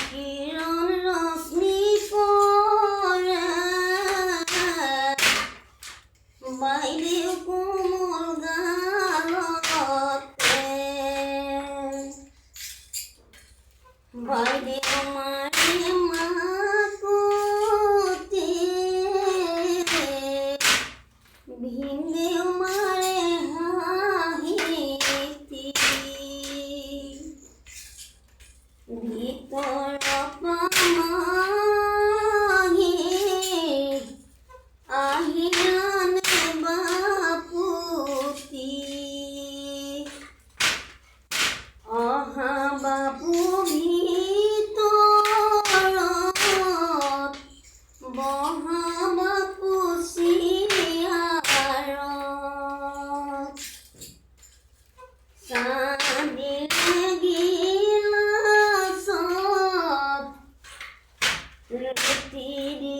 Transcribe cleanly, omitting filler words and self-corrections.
কিরণ রশ্মি পড়ে বাইরে কোমল গালতে বাইরে মারে মাকুতে ভিন্দে মারে হাহিতি ভিতর পামাহি আহিয়ানে বাপুতি অহা বাপু ভিতৰত বহা বাপু চিয়াৰত চান্দিলে গিলাচত ৰুটি